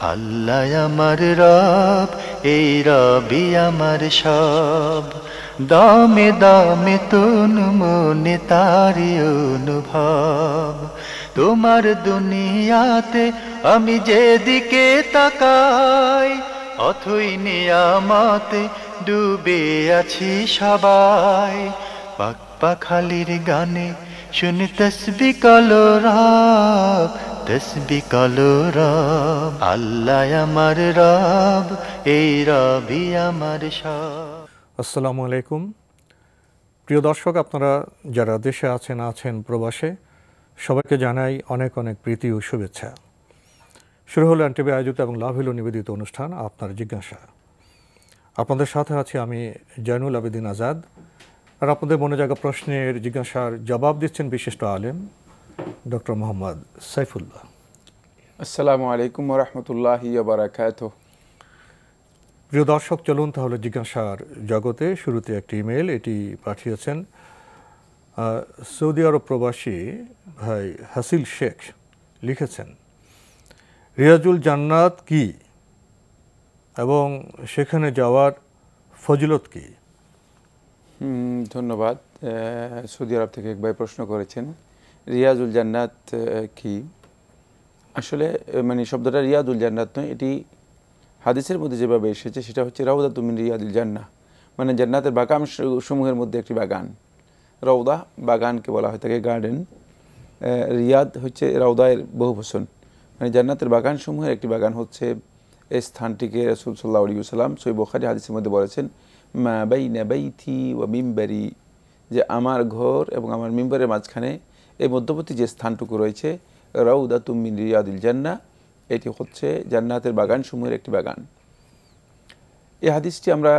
আল্লাহ আমার রব, এই রবি আমার সব। দামে দামে তন মনে তারি অনুভব। তোমার দুনিয়াতে আমি যেদিকে তাকাই, অথই নিয়ামতে ডুবে আছি সবাই। পাক পাখালির গানে শুনি তসবি কলো রব, তসবি কলো রব। আল্লাহ আমার রব, এই রবি আমার সব। আসসালামু আলাইকুম। প্রিয় দর্শক, আপনারা যারা দেশে আছেন প্রবাসে, সবাইকে জানাই অনেক অনেক প্রীতি ও শুভেচ্ছা। শুরু হলো এনটিভি আয়োজিত এবং লাভ হলো নিবেদিত অনুষ্ঠান আপনার জিজ্ঞাসা। আপনাদের সাথে আছি আমি জয়নুল আবেদিন আজাদ। আর আপনাদের মনে জাগা প্রশ্নের জিজ্ঞাসার জবাব দিচ্ছেন বিশিষ্ট আলেম ডক্টর মোহাম্মদ সাইফুল্লাহ। আসসালামু আলাইকুম ওয়া রাহমাতুল্লাহি ওয়া বারাকাতুহু। প্রিয় দর্শক, চলুন তাহলে জিজ্ঞাসার জগতে। শুরুতে একটি ইমেল, এটি পাঠিয়েছেন সৌদি আরব প্রবাসী ভাই হাসিল শেখ। লিখেছেন, রিয়াজুল জান্নাত কি এবং সেখানে যাওয়ার ফজিলত কি? ধন্যবাদ। সৌদি আরব থেকে এক ভাই প্রশ্ন করেছেন রিয়াজুল জান্নাত কি। আসলে শব্দটা রিয়াজুল জান্নাত নয়, এটি হাদিসের মধ্যে যেভাবে এসেছে সেটা হচ্ছে রাউদাতুম মিন রিয়াদিল জান্নাহ, জান্নাতের বাগান সমূহের মধ্যে একটি বাগান। রওদা বাগানকে বলা হয় থাকে গার্ডেন, রিয়াদ হচ্ছে রওদায়ের বহুবচন। জান্নাতের বাগান সমূহের একটি বাগান হচ্ছে এই স্থানটিকে রাসূল সাল্লাল্লাহু আলাইহি ওয়াসাল্লাম সহিহ বুখারী হাদিসের মধ্যে বলেছেন, মা বাইনা বাইতি ওয়া মিম্বারি, যে আমার ঘর এবং আমার মিম্বারের মাঝখানে এই মধ্যবর্তী যে স্থানটুকু রয়েছে, রাউদাতুম মিন রিয়াদিল জান্নাহ, এটি হচ্ছে জান্নাতের বাগান সমূহের একটি বাগান। এই হাদিসটি আমরা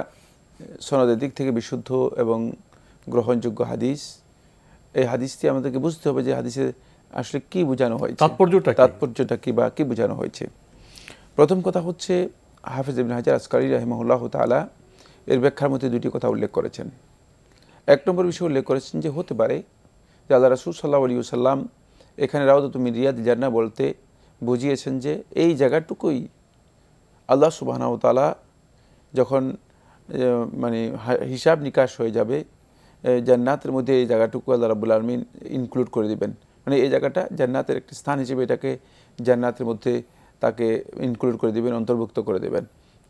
সনদের দিক থেকে বিশুদ্ধ এবং গ্রহণযোগ্য হাদিস। এই হাদিসটি আমাদেরকে বুঝতে হবে যে হাদিসে আসলে কি বোঝানো হয়েছে, তাৎপর্যটা কি বা কি বোঝানো হয়েছে। প্রথম কথা হচ্ছে, হাফেজ ইবনে হাজার আসকারী রাহিমাহুল্লাহ তাআলা এর ব্যাখ্যার মধ্যে দুটি কথা উল্লেখ করেছেন। এক নম্বর বিষয় উল্লেখ করেছেন যে হতে পারে যে আল্লাহ রাসূল সাল্লাল্লাহু আলাইহি ওয়াসাল্লাম এখানে রাউদাতুম মিন রিয়াদিল জান্নাহ বলতে বুঝিয়েছেন যে এই জায়গাটুকুই আল্লাহ সুবহানাহু ওয়া তাআলা যখন হিসাব নিকাশ হয়ে যাবে, জান্নাতের মধ্যে এই জায়গাটুকু আল্লাহ রাব্বুল আলামিন ইনক্লুড করে দিবেন। এই জায়গাটা জান্নাতের একটি স্থান হিসেবে এটাকে জান্নাতের মধ্যে তাকে ইনক্লুড করে দিবেন, অন্তর্ভুক্ত করে দেবেন,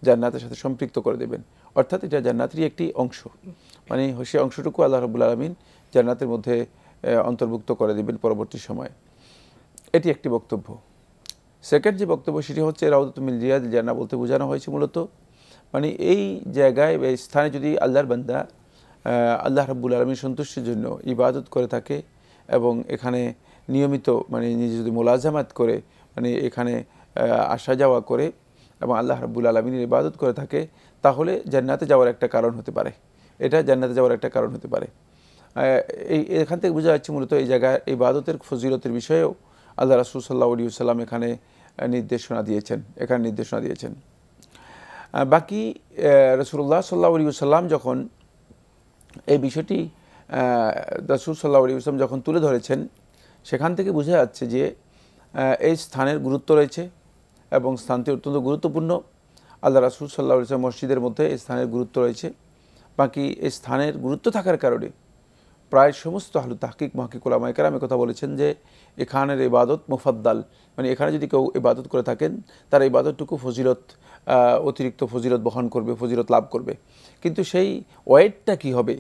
জান্নাতের সাথে সম্পৃক্ত করে দেবেন। অর্থাৎ এটা জান্নাতেরই একটি অংশ, সেই অংশটুকু আল্লাহ রাব্বুল আলামিন জান্নাতের মধ্যে অন্তর্ভুক্ত করে দিবেন পরবর্তী সময়ে। এটি একটি বক্তব্য। সেকেন্ড যে বক্তব্য সেটি হচ্ছে রাউদাতুম মিন রিয়াদিল জান্নাহ বলতে বোঝানো হয়েছে মূলত এই জায়গায় বা স্থানে যদি আল্লাহর বান্দা আল্লাহ রাব্বুল আলামিন সন্তুষ্টির জন্য ইবাদত করে থাকে এবং এখানে নিয়মিত নিজে যদি মুলাজামাত করে এখানে আসা যাওয়া করে এবং আল্লাহ রাব্বুল আলামিনের ইবাদত করে থাকে, তাহলে জান্নাতে যাওয়ার একটা কারণ হতে পারে। এটা জান্নাতে যাওয়ার একটা কারণ হতে পারে। এখান থেকে বোঝা যাচ্ছে মূলত এই জায়গায় ইবাদতের ফজিলতের বিষয়েও আল্লাহ রাসূল সাল্লাল্লাহু আলাইহি ওয়াসাল্লাম এখানে নির্দেশনা দিয়েছেন। বাকি রাসূলুল্লাহ সাল্লাল্লাহু আলাইহি ওয়াসাল্লাম যখন এই বিষয়টি রাসূল সাল্লাল্লাহু আলাইহি ওয়াসাল্লাম যখন তুলে ধরেছেন, সেখান থেকে বোঝা যাচ্ছে যে এই স্থানের গুরুত্ব রয়েছে এবং স্থানটি অত্যন্ত গুরুত্বপূর্ণ। আল্লাহ রাসূল সাল্লাল্লাহু আলাইহি ওয়াসাল্লাম মসজিদের মধ্যে এই স্থানের গুরুত্ব রয়েছে। বাকি এই স্থানের গুরুত্ব থাকার কারণে প্রায় সমস্ত আহলু তাহকিক মুহাক্কিক উলামায়ে কেরাম কথা বলেছেন যে এখানের ইবাদত মুফাদ্দাল, এখানে যদি কেউ ইবাদত করে থাকেন তার ইবাদতটুকু ফজিলত, অতিরিক্ত ফজিলত বহন করবে, ফজিলত লাভ করবে। কিন্তু সেই ওয়েটটা কী হবে,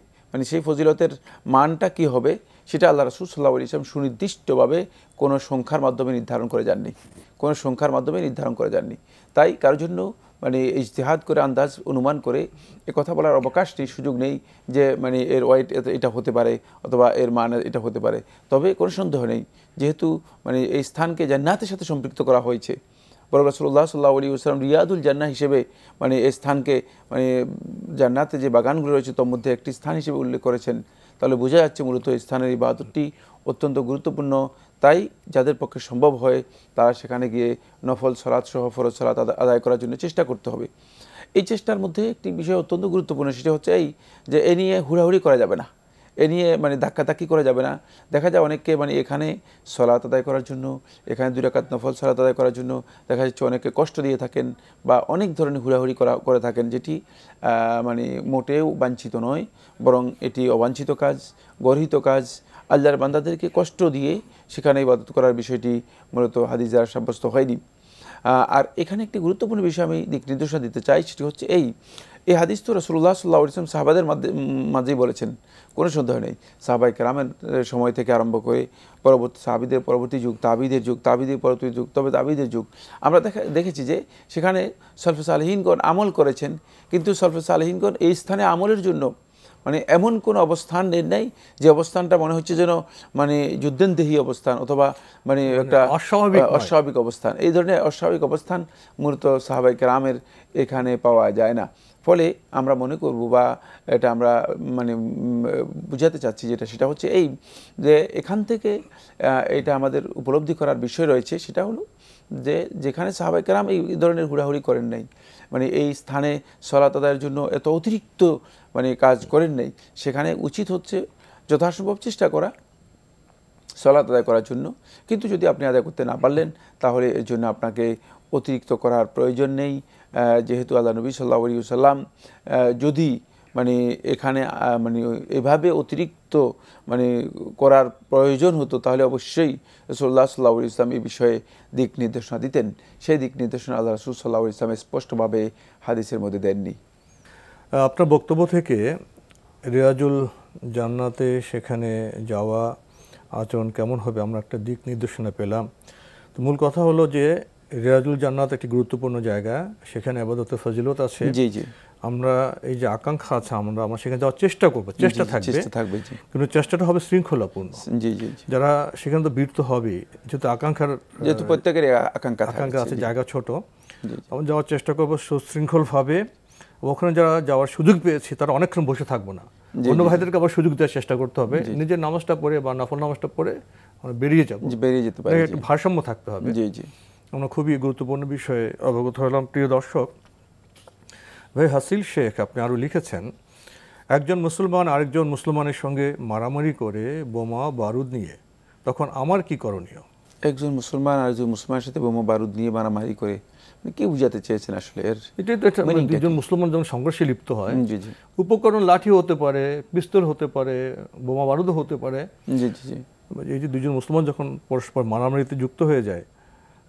সেই ফজিলতের মানটা কি হবে, সেটা আল্লাহ রাসূল সাল্লাল্লাহু আলাইহি ওয়াসাল্লাম সুনির্দিষ্টভাবে কোনো সংখ্যার মাধ্যমে নির্ধারণ করে যাননি। তাই কারোর জন্য ইজতিহাদ করে আন্দাজ অনুমান করে কথা বলার অবকাশ নেই, সুযোগ নেই যে এর ওয়েট এটা হতে পারে অথবা এর মান এটা হতে পারে। তবে কোনো সন্দেহ নেই, যেহেতু এই স্থানকে জান্নাতের সাথে সম্পৃক্ত করা হয়েছে, বরং রাসূলুল্লাহ সাল্লাল্লাহু আলাইহি ওয়াসাল্লাম রিয়াদুল জান্নাহ হিসেবে এই স্থানকে জান্নাতে যে বাগানগুলো রয়েছে তার মধ্যে একটি স্থান হিসেবে উল্লেখ করেছেন, তাহলে বোঝা যাচ্ছে মূলত এই স্থানের ইবাদতটি অত্যন্ত গুরুত্বপূর্ণ। তাই যাদের পক্ষে সম্ভব হয় তারা সেখানে গিয়ে নফল সালাত সহ ফরজ সালাত আদায় করার জন্য চেষ্টা করতে হবে। এই চেষ্টার মধ্যে একটি বিষয় অত্যন্ত গুরুত্বপূর্ণ, সেটা হচ্ছে এই যে এ নিয়ে হুড়াহুড়ি করা যাবে না। এ নিয়ে মানে ধাক্কাধাক্কি করা যাবে না। দেখা যায় অনেককে মানে এখানে সালাত আদায় করার জন্য, এখানে 2 রাকাত নফল সালাত আদায় করার জন্য দেখা যাচ্ছে অনেকে কষ্ট দিয়ে থাকেন বা অনেক ধরনের হুড়াহুড়ি করে থাকেন, যেটি মানে মোটেও বাঞ্ছিত নয়, বরং এটি অবাঞ্ছিত কাজ, গর্হিত কাজ। আল্লাহর বান্দাদেরকে কষ্ট দিয়ে সেখানে ইবাদত করার বিষয়টি মূলত হাদিস দ্বারা সাব্যস্ত হয়নি। আর এখানে একটি গুরুত্বপূর্ণ বিষয় আমি দিক নির্দেশনা দিতে চাই, সেটি হচ্ছে এই হাদিস তো রাসূলুল্লাহ সাল্লাল্লাহু আলাইহি ওয়াসাল্লাম সাহাবাদের মাঝেই বলেছেন, কোনো সন্দেহ নেই। সাহাবায়ে কেরামের সময় থেকে আরম্ভ করে পরবর্তী সাহাবীদের পরবর্তী যুগ, তাবিদের যুগ, তাবিদের পরবর্তী যুগ, তবে তাবিদের যুগ, আমরা দেখেছি যে সেখানে সলফে সালেহিনগণ আমল করেছেন, কিন্তু সলফে সালেহিনগণ এই স্থানে আমলের জন্য মানে এমন কোনো অবস্থান নেই যে অবস্থানটা মনে হচ্ছে যেন মানে যুদ্ধেন্দেহী অবস্থান অথবা মানে একটা অস্বাভাবিক অবস্থান। এই ধরনের অস্বাভাবিক অবস্থান মূলত সাহাবায়ে কেরামের এখানে পাওয়া যায় না। ফলে আমরা মনে করব বা এটা আমরা মানে বুঝাতে চাচ্ছি যেটা, সেটা হচ্ছে এই যে এখান থেকে এটা আমাদের উপলব্ধি করার বিষয় রয়েছে, সেটা হলো যে যেখানে সাহাবায়ে কেরাম এই ধরনের হুড়াহুড়ি করেন নাই, মানে এই স্থানে সালাত আদায়ের জন্য এত অতিরিক্ত মানে কাজ করেন নাই, সেখানে উচিত হচ্ছে যথাসম্ভব চেষ্টা করা সালাত আদায় করার জন্য। কিন্তু যদি আপনি আদায় করতে না পারলেন তাহলে এর জন্য আপনাকে অতিরিক্ত করার প্রয়োজন নেই, যেহেতু আল্লাহ নবী সাল্লাল্লাহু আলাইহি ওয়াসাল্লাম যদি মানে এখানে মানে এভাবে অতিরিক্ত মানে করার প্রয়োজন হতো তাহলে অবশ্যই রাসূলুল্লাহ সাল্লাল্লাহু আলাইহি ওয়াসাল্লাম এই বিষয়ে দিক নির্দেশনা দিতেন। সেই দিক নির্দেশনা আল্লাহ রাসূল সাল্লাল্লাহু আলাইহি ওয়াসাল্লাম স্পষ্টভাবে হাদিসের মধ্যে দেননি। আপনার বক্তব্য থেকে রিয়াজুল জান্নাতে সেখানে যাওয়া আচরণ কেমন হবে আমরা একটা দিক নির্দেশনা পেলাম। তো মূল কথা হলো যে রিয়াজুল জান্নাত একটি গুরুত্বপূর্ণ জায়গা, সেখানে ইবাদতের ফজিলত আছে। জি জি, আমরা এই যে আকাঙ্ক্ষা আছে আমরা সেখানে যাওয়ার চেষ্টা করবো, চেষ্টা থাকবে, কিন্তু চেষ্টাটা হবে শৃঙ্খলাপূর্ণ। জি জি, যারা সেখানে তো বীর তো হবে, যেহেতু যেহেতু প্রত্যেকের আকাঙ্ক্ষা আছে, জায়গা ছোট, আমরা যাওয়ার চেষ্টা করবো সুশৃঙ্খলভাবে। ওখানে যারা যাওয়ার সুযোগ পেয়েছি তারা অনেকক্ষণ বসে থাকবো না, অন্য ভাইদেরকে আবার সুযোগ দেওয়ার চেষ্টা করতে হবে। নিজের নামাজটা পড়ে বা নফল নামাজটা পড়ে আমরা বেরিয়ে যেতে পারি, একটু ভারসাম্য থাকতে হবে। জি জি, আমরা খুবই গুরুত্বপূর্ণ বিষয়ে অবগত হলাম। প্রিয় দর্শক, ভাই হাসিল শেখ আপনি আরও লিখেছেন, একজন মুসলমান আরেকজন মুসলমানের সঙ্গে মারামারি করে বোমা বারুদ নিয়ে, তখন আমার কি করণীয়? একজন মুসলমান আরেকজন মুসলমানের সাথে বোমা বারুদ নিয়ে মারামারি করে কি বুঝাতে চেয়েছেন আসলে? এটাই তো দুজন মুসলমান যখন সংঘর্ষে লিপ্ত হয়, উপকরণ লাঠি হতে পারে, পিস্তল হতে পারে, বোমা বারুদও হতে পারে। জি জি, এই যে দুজন মুসলমান যখন পরস্পর মারামারিতে যুক্ত হয়ে যায়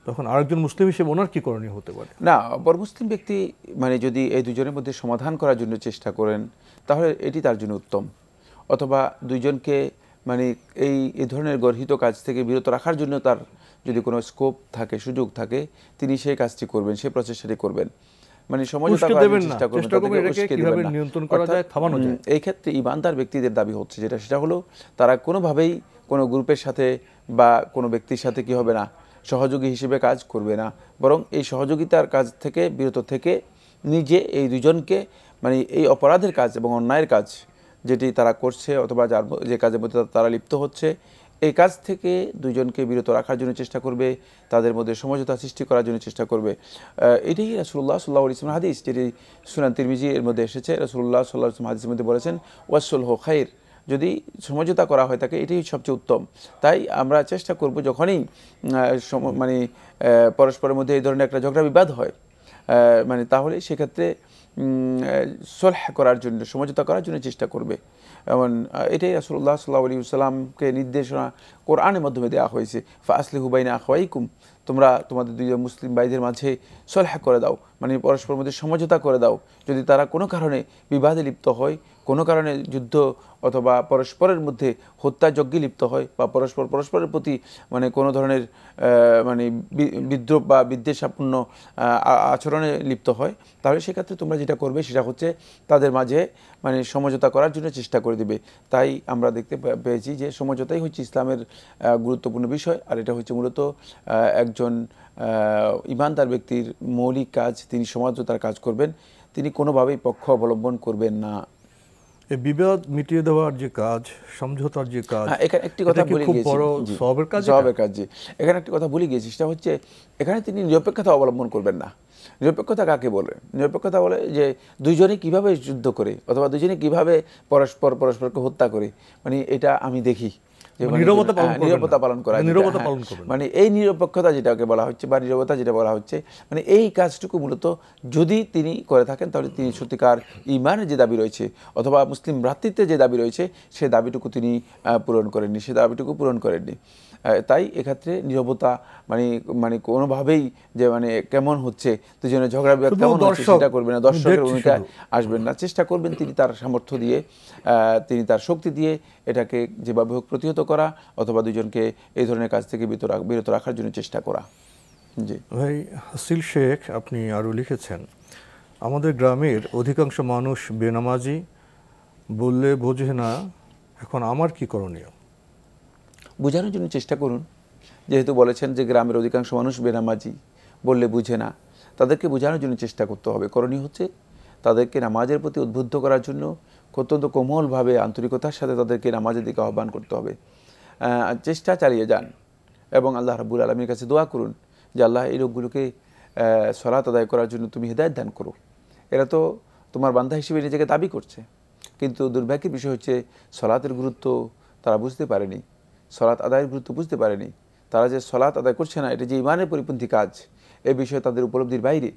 তখন আরেকজন মুসলিম হিসেবে ওনার কি করণীয় হতে পারে? না, অপর মুসলিম ব্যক্তি মানে যদি এই দুজনের মধ্যে সমাধান করার জন্য চেষ্টা করেন তাহলে এটি তার জন্য উত্তম। অথবা দুইজনকে মানে এই ধরনের গর্হিত কাজ থেকে বিরত রাখার জন্য তার যদি কোনো স্কোপ থাকে, সুযোগ থাকে, তিনি সেই কাজটি করবেন, সেই প্রচেষ্টাটি করবেন। মানে সমঝোতা করার চেষ্টা করবেন, নিয়ন্ত্রণ করা যায়, থামানো যায়। এই ক্ষেত্রে ঈমানদার ব্যক্তিদের দাবি হচ্ছে সেটা হলো তারা কোনোভাবেই কোনো গ্রুপের সাথে বা কোনো ব্যক্তির সাথে কি হবে না, সহযোগী হিসেবে কাজ করবে না, বরং এই সহযোগিতার কাজ থেকে বিরত থেকে নিজে এই দুজনকে মানে এই অপরাধের কাজ এবং অন্যায়ের কাজ যেটি তারা করছে অথবা যে কাজের মধ্যে তারা লিপ্ত হচ্ছে, এই কাজ থেকে দুজনকে বিরত রাখার জন্য চেষ্টা করবে, তাদের মধ্যে সমঝোতা সৃষ্টি করার জন্য চেষ্টা করবে। এটাই রাসূলুল্লাহ সাল্লাল্লাহু আলাইহি ওয়াসাল্লাম হাদিস, যেটি সুনান তিরমিজি এর মধ্যে এসেছে। রাসূলুল্লাহ সাল্লাল্লাহু আলাইহি ওয়াসাল্লাম হাদিসের মধ্যে বলেছেন, ওয়াসসুলহু খায়র, যদি সমঝোতা করা হয় থাকে এটাই সবচেয়ে উত্তম। তাই আমরা চেষ্টা করব যখনই মানে পরস্পরের মধ্যে এই ধরনের একটা ঝগড়া বিবাদ হয় মানে তাহলে সেক্ষেত্রে সলহ করার জন্য, সমঝোতা করার জন্য চেষ্টা করবে। এমন এটাই রাসূলুল্লাহ সাল্লাল্লাহু আলাইহি ওয়াসাল্লামকে নির্দেশনা কোরআনের মাধ্যমে দেওয়া হয়েছে, ফাসলিহু বাইনা আখওয়াইকুম, তোমরা তোমাদের দুইজন মুসলিম ভাইদের মাঝে সলহ করে দাও, মানে পরস্পরের মধ্যে সমঝোতা করে দাও। যদি তারা কোনো কারণে বিবাদে লিপ্ত হয়, কোনো কারণে যুদ্ধ অথবা পরস্পরের মধ্যে হত্যাযজ্ঞে লিপ্ত হয় বা পরস্পরের প্রতি মানে কোনো ধরনের মানে বিদ্রোহ বা বিদ্বেষাপূর্ণ আচরণে লিপ্ত হয়, তাহলে সেক্ষেত্রে তোমরা যেটা করবে সেটা হচ্ছে তাদের মাঝে মানে সমঝোতা করার জন্য চেষ্টা করে দিবে। তাই আমরা দেখতে পেয়েছি যে সমঝোতাই হচ্ছে ইসলামের গুরুত্বপূর্ণ বিষয়। আর এটা হচ্ছে মূলত একজন ঈমানদার ব্যক্তির মৌলিক কাজ, তিনি সমঝোতার কাজ করবেন, তিনি কোনোভাবেই পক্ষ অবলম্বন করবেন না। এই বিবাদ মিটিয়ে দেওয়ার যে কাজ, সমঝোতার যে কাজ, এখানে একটি কথা বলে খুব গিয়েছি, বড় সওয়াবের কাজ। সওয়াবের কাজ, জি। এখানে একটি কথা বলে গিয়েছি, সেটা হচ্ছে এখানে তিনি নিরপেক্ষতা অবলম্বন করবেন না। নিরপেক্ষতা কাকে বলে? নিরপেক্ষতা বলে যে দুইজনে কিভাবে যুদ্ধ করে অথবা দুইজনে কিভাবে পরস্পরকে হত্যা করে, মানে এটা আমি দেখি নীরবতা পালন করা, মানে এই নিরপেক্ষতা যেটাকে বলা হচ্ছে বা নীরবতা যেটা বলা হচ্ছে, মানে এই কাজটুকু মূলত যদি তিনি করে থাকেন তাহলে তিনি সত্যিকার ঈমানের যে দাবি রয়েছে অথবা মুসলিম ভ্রাতৃত্বের যে দাবি রয়েছে সে দাবিটুকু তিনি পূরণ করেননি, সে দাবিটুকু পূরণ করেননি। তাই এক্ষেত্রে নীরবতা মানে মানে কোনোভাবেই যে মানে কেমন হচ্ছে দুজনে ঝগড়া বিবাদ কেমন হচ্ছে সেটা করবেন না, দর্শকের ভূমিকায় আসবেন না। চেষ্টা করবেন তিনি তার সামর্থ্য দিয়ে, তিনি তার শক্তি দিয়ে এটাকে যেভাবে হোক প্রতিহত করা অথবা দুজনকে এই ধরনের কাজ থেকে বিরত রাখার জন্য চেষ্টা করা। জি ভাই হাসিল শেখ, আপনি আরও লিখেছেন, আমাদের গ্রামের অধিকাংশ মানুষ বেনামাজি, বললে বোঝে না, এখন আমার কি করণীয়? বোঝানোর জন্য চেষ্টা করুন। যেহেতু বলেছেন যে গ্রামের অধিকাংশ মানুষ বেনামাজি, বললে বুঝে না, তাদেরকে বোঝানোর জন্য চেষ্টা করতে হবে। করণীয় হচ্ছে তাদেরকে নামাজের প্রতি উদ্বুদ্ধ করার জন্য অত্যন্ত কোমলভাবে আন্তরিকতার সাথে তাদেরকে নামাজের দিকে আহ্বান করতে হবে। চেষ্টা চালিয়ে যান এবং আল্লাহ রাব্বুল আলামিনের কাছে দোয়া করুন যে আল্লাহ এই লোকগুলোকে সালাত আদায় করার জন্য তুমি হিদায়াত দান করো। এরা তো তোমার বান্দা হিসেবে নিজেকে দাবি করছে, কিন্তু দুর্ভাগ্যের বিষয় হচ্ছে সালাতের গুরুত্ব তারা বুঝতে পারেনি, সালাত আদায়ের গুরুত্ব বুঝতে পারেনি। তারা যে সালাত আদায় করছে না, এটা যে ইমানের পরিপন্থী কাজ, এই বিষয়ে তাদের উপলব্ধির বাইরে।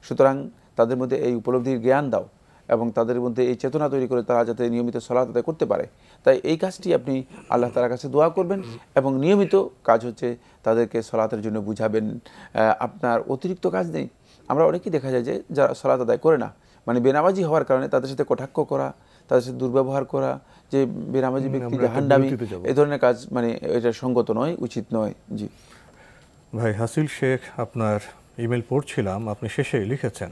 সুতরাং তাদের মধ্যে এই উপলব্ধির জ্ঞান দাও এবং তাদের মধ্যে এই চেতনা তৈরি করে তারা যাতে নিয়মিত সালাত আদায় করতে পারে। তাই এই কাজটি আপনি আল্লাহ তাআলার কাছে দোয়া করবেন এবং নিয়মিত কাজ হচ্ছে তাদেরকে সালাতের জন্য বুঝাবেন। আপনার অতিরিক্ত কাজ নেই। আমরা অনেকেই দেখা যায় যে যারা সালাত আদায় করে না, মানে বেনামাজি হওয়ার কারণে তাদের সাথে কটাক্ষ করা, তাদের সাথে দুর্ব্যবহার করা, যে বেনামাজি ব্যক্তি জাহান্নামী, এই ধরনের কাজ মানে এটা সঙ্গত নয়, উচিত নয়। জি ভাই হাসিল শেখ, আপনার ইমেল পড়ছিলাম, আপনি শেষে লিখেছেন,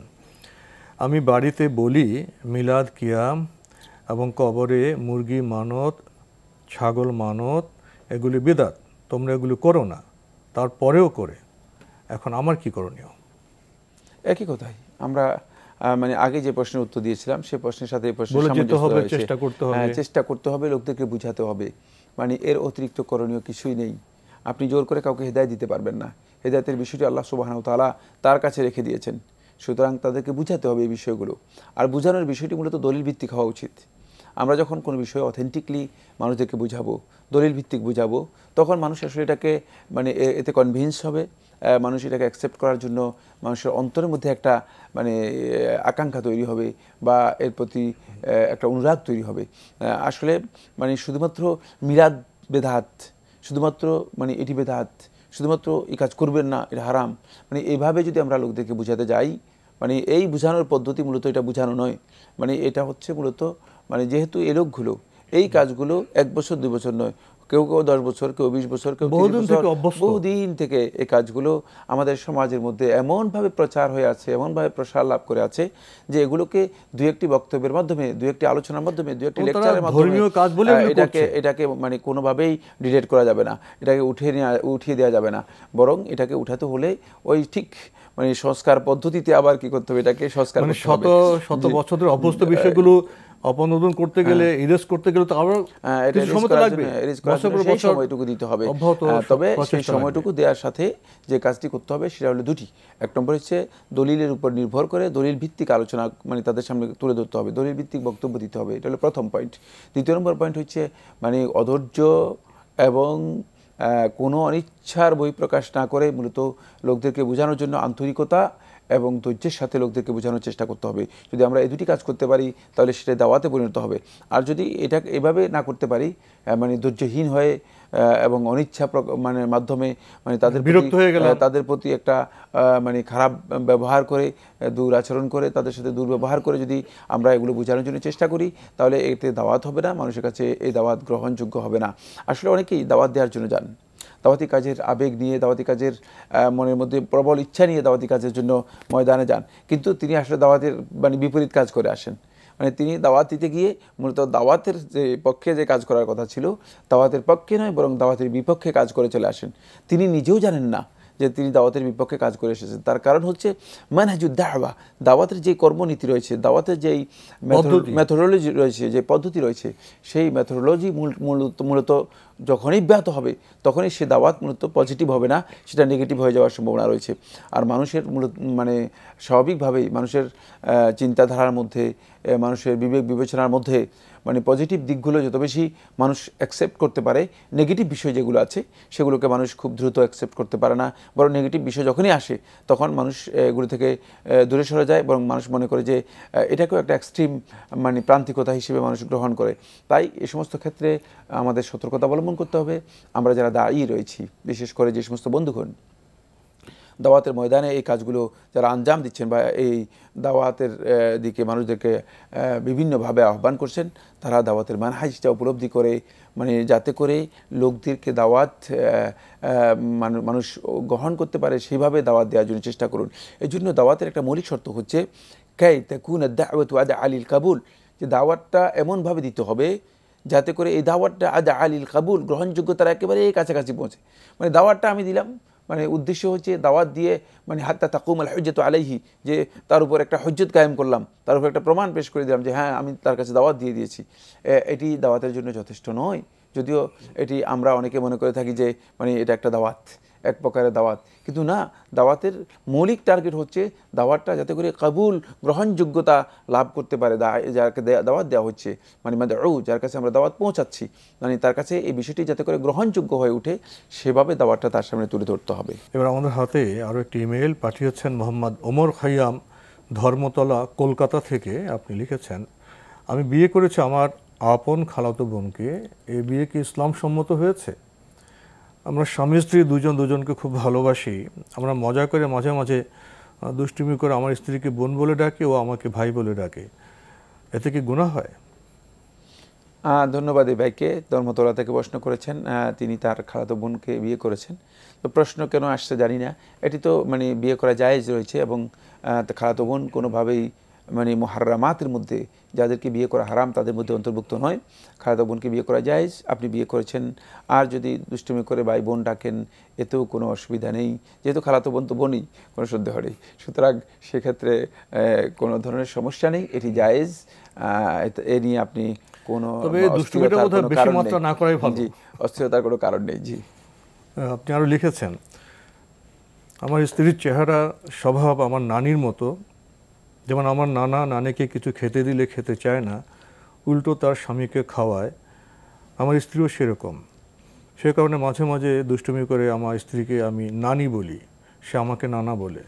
আমি বাড়িতে বলি মিলাদ কিয়াম এবং কবরে মুরগি মানত, ছাগল মানত, এগুলি বিদআত, তোমরা এগুলি করো না, তারপরেও করে, এখন আমার কি করণীয়? একই কথাই আমরা মানে আগে যে প্রশ্নের উত্তর দিয়েছিলাম সেই প্রশ্নের সাথে এই প্রশ্নের চেষ্টা করতে হবে, লোকদেরকে বুঝাতে হবে। মানে এর অতিরিক্ত করণীয় কিছুই নেই। আপনি জোর করে কাউকে হেদায়েত দিতে পারবেন না। হেদায়েতের বিষয়টি আল্লাহ সুবহানাহু ওয়া তাআলা তার কাছে রেখে দিয়েছেন। সুতরাং তাদেরকে বুঝাতে হবে এই বিষয়গুলো। আর বুঝানোর বিষয়টি মূলত দলিল ভিত্তিক হওয়া উচিত। আমরা যখন কোনো বিষয় অথেন্টিকলি মানুষদেরকে বুঝাবো, দলিল ভিত্তিক বুঝাবো, তখন মানুষ আসলে এটাকে মানে এতে কনভিন্স হবে, মানুষ এটাকে অ্যাকসেপ্ট করার জন্য মানুষের অন্তরের মধ্যে একটা মানে আকাঙ্ক্ষা তৈরি হবে বা এর প্রতি একটা অনুরাগ তৈরি হবে। আসলে মানে শুধুমাত্র মিলাদ বেদাত, শুধুমাত্র মানে এটি বেদাত, শুধুমাত্র এই কাজ করবেন না, এটা হারাম, মানে এইভাবে যদি আমরা লোকদেরকে বুঝাতে যাই, মানে এই বোঝানোর পদ্ধতি মূলত এটা বোঝানো নয়। মানে এটা হচ্ছে মূলত মানে যেহেতু এই লোকগুলো এই কাজগুলো 1 বছর 2 বছর নয়, কেউ 10 বছর, কেউ 20 বছর, কেউ 30 বছর, বহুদিন থেকে এই কাজগুলো আমাদের সমাজের মধ্যে এমনভাবে প্রচার হয়ে আছে, এমনভাবে প্রসার লাভ করে আছে যে এগুলোকে দুই একটি বক্তব্যের মাধ্যমে, দুই একটি আলোচনার মাধ্যমে, দুই একটি লেকচারের মাধ্যমে এটাকে মানে কোনোভাবেই ডিলেট করা যাবে না, এটাকে উঠিয়ে দেওয়া যাবে না। বরং এটাকে উঠাতে হলে ওই ঠিক মানে সংস্কার পদ্ধতিতে আবার কি করতে হবে, এটাকে সংস্কার করতে হবে। শত বছরের অভ্যস্ত বিষয়গুলো অপনোদন করতে গেলে, ইরেজ করতে গেলে তো আবার সময় লাগবে, সময়টুকু দিতে হবে। তবে সেই সময়টুকু দেওয়ার সাথে যে কাজটি করতে হবে সেটা হলো দুটি। 1 নম্বর হচ্ছে দলিলের উপর নির্ভর করে দলিল ভিত্তিক আলোচনা মানে তাদের সামনে তুলে ধরতে হবে, দলিল ভিত্তিক বক্তব্য দিতে হবে, এটা হলো প্রথম পয়েন্ট। দ্বিতীয় নম্বর পয়েন্ট হচ্ছে মানে অধৈর্য এবং কোনো অনিচ্ছার বহিঃপ্রকাশ না করে মূলত লোকদেরকে বোঝানোর জন্য আন্তরিকতা এবং ধৈর্যের সাথে লোকদেরকে বোঝানোর চেষ্টা করতে হবে। যদি আমরা এই দুটি কাজ করতে পারি তাহলে সেটা দাওয়াতে পরিণত হবে। আর যদি এটা এভাবে না করতে পারি, মানে ধৈর্যহীন হয়ে এবং অনিচ্ছা মানে মাধ্যমে মানে তাদের প্রতি একটা মানে খারাপ ব্যবহার করে, দুরাচরণ করে, তাদের সাথে দুর্ব্যবহার করে যদি আমরা এগুলো বোঝানোর জন্য চেষ্টা করি, তাহলে এতে দাওয়াত হবে না, মানুষের কাছে এই দাওয়াত গ্রহণযোগ্য হবে না। আসলে অনেকেই দাওয়াত দেওয়ার জন্য যান, দাওয়াতি কাজের আবেগ নিয়ে, দাওয়াতি কাজের মনের মধ্যে প্রবল ইচ্ছা নিয়ে দাওয়াতি কাজের জন্য ময়দানে যান, কিন্তু তিনি আসলে দাওয়াতের মানে বিপরীত কাজ করে আসেন। মানে তিনি দাওয়াত দিতে গিয়ে মূলত দাওয়াতের যে পক্ষে যে কাজ করার কথা ছিল, দাওয়াতের পক্ষে নয় বরং দাওয়াতের বিপক্ষে কাজ করে চলে আসেন। তিনি নিজেও জানেন না যে তিনি দাওয়াতের বিপক্ষে কাজ করে এসেছেন। তার কারণ হচ্ছে মানহাজুদ দাওয়া, দাওয়াতের যে কর্মনীতি রয়েছে, দাওয়াতের যেই মেথোডোলজি রয়েছে, যে পদ্ধতি রয়েছে, সেই মেথোডোলজি মূলত যখনই ব্যাহত হবে তখনই সে দাওয়াত মূলত পজিটিভ হবে না, সেটা নেগেটিভ হয়ে যাওয়ার সম্ভাবনা রয়েছে। আর মানুষের মূলত মানে স্বাভাবিকভাবেই মানুষের চিন্তাধারার মধ্যে, মানুষের বিবেক বিবেচনার মধ্যে মানে পজিটিভ দিকগুলো যত বেশি মানুষ অ্যাকসেপ্ট করতে পারে, নেগেটিভ বিষয় যেগুলো আছে সেগুলোকে মানুষ খুব দ্রুত অ্যাকসেপ্ট করতে পারে না। বরং নেগেটিভ বিষয় যখনই আসে তখন মানুষ এগুলো থেকে দূরে সরে যায়, বরং মানুষ মনে করে যে এটাকেও একটা এক্সট্রিম মানে প্রান্তিকতা হিসেবে মানুষ গ্রহণ করে। তাই এই সমস্ত ক্ষেত্রে আমাদের সতর্কতা অবলম্বন করতে হবে। আমরা যারা দায়ী রয়েছি, বিশেষ করে যে সমস্ত বন্ধুগণ দাওয়াতের ময়দানে এই কাজগুলো যারা আঞ্জাম দিচ্ছেন বা এই দাওয়াতের দিকে মানুষদেরকে বিভিন্নভাবে আহ্বান করছেন, তারা দাওয়াতের মানহাজটা উপলব্ধি করে মানে যাতে করে লোকদেরকে দাওয়াত মানুষ গ্রহণ করতে পারে সেইভাবে দাওয়াত দেওয়ার জন্য চেষ্টা করুন। এই জন্য দাওয়াতের একটা মৌলিক শর্ত হচ্ছে কাই তাকুন আদ-দাওয়াতু আদা আলিল কাবুল, যে দাওয়াতটা এমনভাবে দিতে হবে যাতে করে এই দাওয়াতটা আদা আলিল কাবুল, গ্রহণযোগ্যতার একেবারে কাছাকাছি পৌঁছে। মানে দাওয়াতটা আমি দিলাম, মানে উদ্দেশ্য হচ্ছে দাওয়াত দিয়ে মানে হাত্তা তাকুম আল হুজ্জাতু আলাইহি, যে তার উপর একটা হুজ্জত কায়েম করলাম, তার উপর একটা প্রমাণ পেশ করে দিলাম যে হ্যাঁ আমি তার কাছে দাওয়াত দিয়ে দিয়েছি। এটি দাওয়াতের জন্য যথেষ্ট নয়। যদিও এটি আমরা অনেকে মনে করে থাকি যে মানে এটা একটা দাওয়াত, এক প্রকারের দাওয়াত, কিন্তু না, দাওয়াতের মৌলিক টার্গেট হচ্ছে দাওয়াতটা যাতে করে কাবুল, গ্রহণযোগ্যতা লাভ করতে পারে। যাকে দাওয়াত দেওয়া হচ্ছে মানে যার কাছে আমরা দাওয়াত পৌঁছাচ্ছি, মানে তার কাছে এই বিষয়টি যাতে করে গ্রহণযোগ্য হয়ে ওঠে সেভাবে দাওয়াতটা তার সামনে তুলে ধরতে হবে। এবার আমাদের হাতে আরও একটি ইমেল পাঠিয়েছেন মোহাম্মদ ওমর খাইয়াম, ধর্মতলা, কলকাতা থেকে। আপনি লিখেছেন, আমি বিয়ে করেছি আমার আপন খালাতো বোনকে। এই বিয়ে কি ইসলাম সম্মত হয়েছে? আমরা স্বামী স্ত্রী দুজনকে খুব ভালোবাসি। আমরা মজা করে মাঝে মাঝে দুষ্টুমি করে আমার স্ত্রীকে বোন বলে ডাকে, ও আমাকে ভাই বলে ডাকে। এতে কি গুনাহ হয়? ধন্যবাদ এই ভাইকে, ধর্মতলা থেকে প্রশ্ন করেছেন। তিনি তার খালাতো বোনকে বিয়ে করেছেন। তো প্রশ্ন কেন আসছে জানি না। এটি তো মানে বিয়ে করা জায়েজ রয়েছে এবং খালাতো বোন কোনোভাবেই মানে মুহাররামাতের মধ্যে, যাদেরকে বিয়ে করা হারাম তাদের মধ্যে অন্তর্ভুক্ত নয়। খালাতো বোনকে বিয়ে করা জায়েজ, আপনি বিয়ে করেছেন। আর যদি দুষ্টুমি করে ভাই বোন ডাকেন এতেও কোনো অসুবিধা নেই, যেহেতু খালাতো বোন তো বোনই, কোনো সন্দেহ নেই। সুতরাং সেক্ষেত্রে কোনো ধরনের সমস্যা নেই, এটি জায়েজ। এ নিয়ে আপনি কোনো অস্থিরতার কোনো কারণ নেই। জি, আপনি আরো লিখেছেন, আমার স্ত্রীর চেহারা স্বভাব আমার নানির মতো। যেমন আমার নানা নানিকে কিছু খেতে দিলে খেতে চায় না, উল্টো তার স্বামীকে খাওয়ায়। আমার স্ত্রীও সেরকম। সে কারণে মাঝে মাঝে দুষ্টুমি করে আমার স্ত্রীকে আমি নানি বলি, সে আমাকে নানা বলে।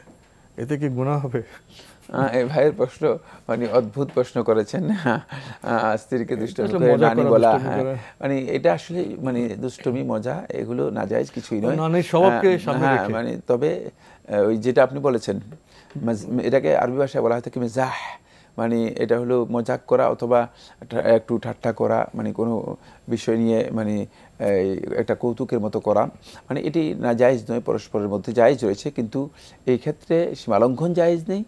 এতে কি গুনাহ হবে? এই ভাইয়ের প্রশ্ন মানে অদ্ভুত প্রশ্ন করেছেন। স্ত্রীকে দুষ্টুমি করে নানি বলা, মানে এটা আসলে মানে দুষ্টুমি মজা এগুলো নাজায়েজ কিছুই নয়। মানে তবে ওই যেটা আপনি বলেছেন, এটাকে আরবি ভাষায় বলা হয় থাকে মিজাহ, মানে এটা হলো মজাক করা অথবা একটু ঠাট্টা করা, মানে কোনো বিষয় নিয়ে মানে একটা কৌতুকের মতো করা, মানে এটি না জায়েজ নয়, পরস্পরের মধ্যে জায়েজ রয়েছে, কিন্তু এই ক্ষেত্রে সীমালঙ্ঘন জায়েজ নেই।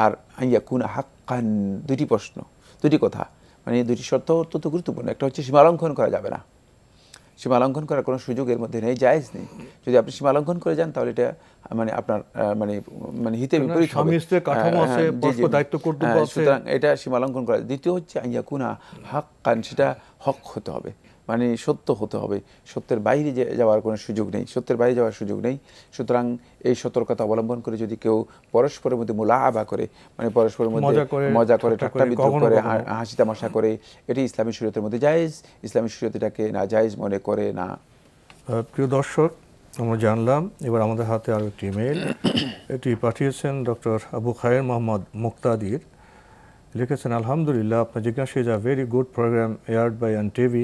আর ইয়াকুন হাক্কান, দুটি কথা, মানে দুটি শর্ত অত্যন্ত গুরুত্বপূর্ণ। একটা হচ্ছে সীমালঙ্ঘন করা যাবে না, সীমালঙ্ঘন করার কোনো সুযোগের মধ্যে নেই, জায়েজ নেই। যদি আপনি সীমালঙ্ঘন করে যান তাহলে এটা মানে আপনার মানে মানে হিতে বিপরীত হবে। সুতরাং এটা সীমালঙ্ঘন করা। দ্বিতীয় হচ্ছে আইয়াকুনা হাক্কান, সেটা হক হতে হবে, মানে সত্য হতে হবে, সত্যের বাইরে যাওয়ার কোনো সুযোগ নেই, সত্যের বাইরে যাওয়ার সুযোগ নেই। সুতরাং এই সতর্কতা অবলম্বন করে যদি কেউ পরস্পরের মধ্যে মুলাআবা করে, মানে পরস্পরের মধ্যে মজা করে, ঠাট্টা বিদ্রূপ করে, হাসি তামাশা করে, এটি ইসলামী শরীয়তের মধ্যে জায়েজ। ইসলামী শরীয়ত এটাকে নাজায়েজ মনে করে না। প্রিয় দর্শক, আমরা জানলাম। এবার আমাদের হাতে আরও একটি ইমেল, এটি পাঠিয়েছেন ডক্টর আবু খায়ের মোহাম্মদ মুক্তাদির। লিখেছেন, আলহামদুলিল্লাহ, আপনার জিজ্ঞাসা is a very good program aired by NTV.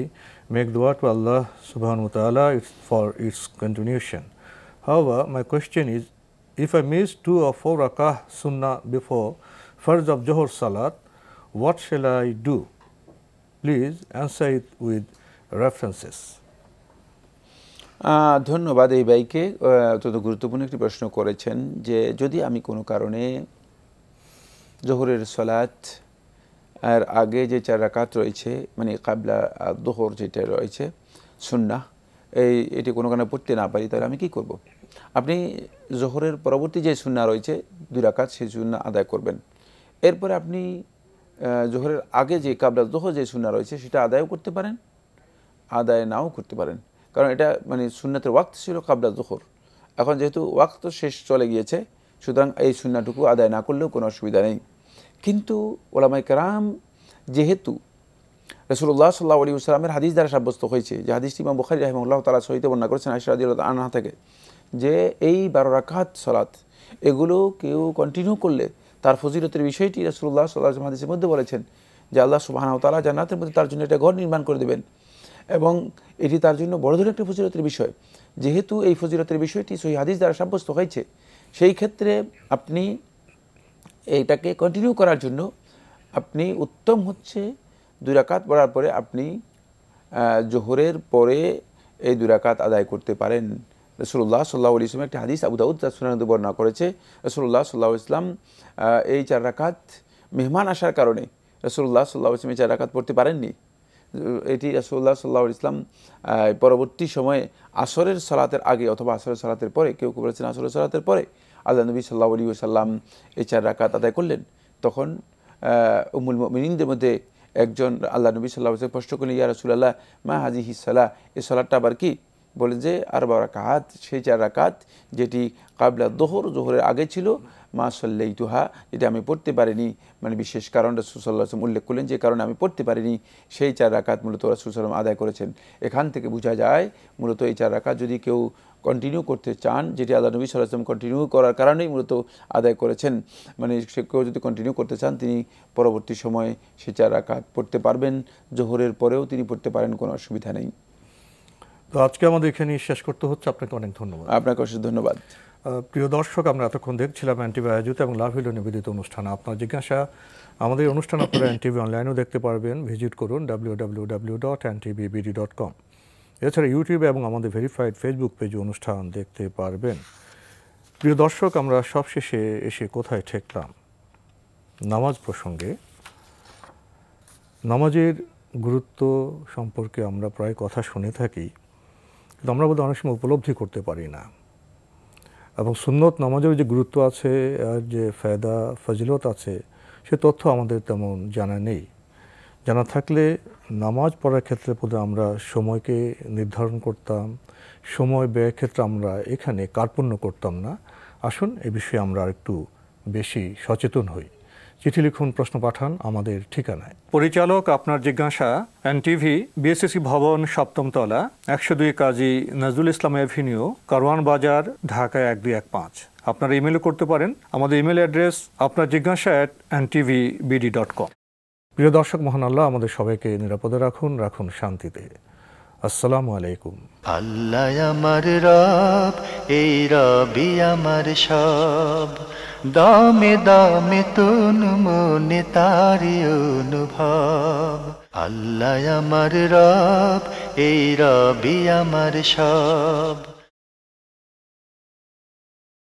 Make dua to Allah subhanahu wa ta'ala for its continuation. However, my question is, if I miss 2 or 4 rakah sunnah before Farz of Johor Salat, what shall I do? Please answer it with references. ধন্যবাদ এই ভাইকে, অত্যন্ত গুরুত্বপূর্ণ একটি প্রশ্ন করেছেন যে যদি আমি কোনো কারণে জোহরের সালাত আর আগে যে 4 রাকাত রয়েছে, মানে কাবলা দোহর যেটা রয়েছে সুন্নাহ, এটি কোনো কারণে পড়তে না পারি, তাহলে আমি কি করব? আপনি জোহরের পরবর্তী যে সুন্নাহ রয়েছে 2 রাকাত সেই সুন্নাহ আদায় করবেন। এরপরে আপনি জোহরের আগে যে কাবলা জোহর যে সুন্নাহ রয়েছে সেটা আদায়ও করতে পারেন, আদায় নাও করতে পারেন, কারণ এটা মানে সুন্নাতের ওয়াক্ত ছিল কাবলা জোহর। এখন যেহেতু ওয়াক্ত শেষ চলে গিয়েছে, সুতরাং এই সুন্নাহটুকু আদায় না করলেও কোনো অসুবিধা নেই। কিন্তু ওলামায়ে কেরাম যেহেতু রাসূলুল্লাহ সাল্লাল্লাহু আলাইহি ওয়াসাল্লামের হাদিস দ্বারা সাব্যস্ত হয়েছে, যে হাদিসটি ইমাম বুখারী রাহিমাহুল্লাহ তাআলা সহিহে বর্ণনা করেছেন আয়েশা রাদিয়াল্লাহু আনহা থেকে, যে এই 12 রাকাত সালাত এগুলো কেউ কন্টিনিউ করলে তার ফজিলতের বিষয়টি রাসূলুল্লাহ সাল্লাল্লাহু আলাইহি ওয়াসাল্লাম হাদিসের মধ্যে বলেছেন যে আল্লাহ সুবহানাহু ওয়া তাআলা জান্নাতের মধ্যে তার জন্য একটা ঘর নির্মাণ করে দেবেন, এবং এটি তার জন্য বড় ধরনের একটা ফজিলতের বিষয়। যেহেতু এই ফজিলতের বিষয়টি সহিহ হাদিস দ্বারা সাব্যস্ত হয়েছে, সেই ক্ষেত্রে আপনি এইটাকে কন্টিনিউ করার জন্য আপনি উত্তম হচ্ছে 2 রাকাত পড়ার পরে আপনি জোহরের পরে এই 2 রাকাত আদায় করতে পারেন। রাসূলুল্লাহ সাল্লাল্লাহু আলাইহি ওয়াসাল্লাম একটি হাদিস আবু দাউদ তার সুনানে বর্ণনা করেছে, রাসূলুল্লাহ সাল্লাল্লাহু আলাইহি ওয়াসাল্লাম এই 4 রাকাত মেহমান আসার কারণে রাসূলুল্লাহ সাল্লাল্লাহু আলাইহি ওয়াসাল্লাম এই 4 রাকাত পড়তে পারেননি। এটি রাসূলুল্লাহ সাল্লাল্লাহু আলাইহি ওয়াসাল্লাম পরবর্তী সময়ে আসরের সালাতের আগে অথবা আসরের সালাতের পরে, কেউ কেউ বলেছেন আসরের সালাতের পরে, আল্লাহ নবী সাল্লাল্লাহু আলাইহি ওয়াসাল্লাম এই 4 রাকাত আদায় করলেন। তখন উম্মুল মুমিনিনদের মধ্যে একজন আল্লাহ নবী সাল্লাল্লাহু আলাইহি ওয়াসাল্লাম প্রশ্ন করলেন, ইয়া রাসূলুল্লাহ মা হাযিহিস সালাহ, এই সালাতটা আবার কি? বলেন যে 4 রাকাত, সেই 4 রাকাত যেটি কাবলা যোহর, জোহরের আগে ছিল, মা সাল্লাইতুহা, যেটা আমি পড়তে পারিনি, মানে বিশেষ কারণ রাসূল সাল্লাল্লাহু আলাইহি ওয়াসাল্লাম উল্লেখ করলেন যে কারণে আমি পড়তে পারিনি, সেই 4 রাকাত মূলত রাসূল সাল্লাল্লাহু আলাইহি ওয়াসাল্লাম আদায় করেছেন। এখান থেকে বোঝা যায় মূলত এই 4 রাকাত যদি কেউ কন্টিনিউ করতে চান, যেটি আল্লাহ নবী সাল্লাল্লাহু আলাইহি ওয়াসাল্লাম কন্টিনিউ করার কারণেই মূলত আদায় করেছেন, মানে সে কেউ যদি কন্টিনিউ করতে চান তিনি পরবর্তী সময়ে সেই 4 রাকাত পড়তে পারবেন, জোহরের পরেও তিনি পড়তে পারেন, কোনো অসুবিধা নেই। তো আজকে আমাদের এখানে শেষ করতে হচ্ছে। আপনাকে অনেক ধন্যবাদ। আপনাকে অশেষ ধন্যবাদ। প্রিয় দর্শক, আমরা এতক্ষণ দেখছিলাম এনটিভি আয়োজিত এবং লাভ হলো নিবেদিত অনুষ্ঠান। আপনার জিজ্ঞাসা, আমাদের অনুষ্ঠান আপনারা এনটিভি অনলাইনেও দেখতে পারবেন, ভিজিট করুন www.ntvbd.com। এছাড়া ইউটিউবে এবং আমাদের ভেরিফাইড ফেসবুক পেজে অনুষ্ঠান দেখতে পারবেন। প্রিয় দর্শক, আমরা সবশেষে এসে কোথায় ঠেকলাম? নামাজ প্রসঙ্গে। নামাজের গুরুত্ব সম্পর্কে আমরা প্রায় কথা শুনে থাকি, কিন্তু আমরা বোধহয় অনেক সময় উপলব্ধি করতে পারি না। এবং সুন্নত নামাজের যে গুরুত্ব আছে আর যে ফায়দা ফজিলত আছে, সে তথ্য আমাদের তেমন জানা নেই। জানা থাকলে নামাজ পড়ার ক্ষেত্রে বোধহয় আমরা সময়কে নির্ধারণ করতাম, সময় ব্যয়ের ক্ষেত্রে আমরা এখানে কার্পণ্য করতাম না। আসুন এ বিষয়ে আমরা একটু বেশি সচেতন হই। চিঠি লিখুন, প্রশ্ন পাঠান আমাদের ঠিকানায়। পরিচালক আপনার জিজ্ঞাসা, এনটিভি, বিএসসি ভবন, 7ম তলা, 102 কাজী নজরুল ইসলাম এভিনিউ, কারওয়ান বাজার, ঢাকা 1215। আপনারা ইমেলও করতে পারেন। আমাদের ইমেল অ্যাড্রেস আপনার জিজ্ঞাসা @ntvbd.com। প্রিয় দর্শক, মহান আল্লাহ আমাদের সবাইকে নিরাপদে রাখুন, রাখুন শান্তিতে। আসসালামু আলাইকুম। আল্লাহ আমার রব, এই রবি আমার সব, দামে দামে তুন মনে তারি অনুভব। আল্লাহ আমার রব, এই রবি আমার সব।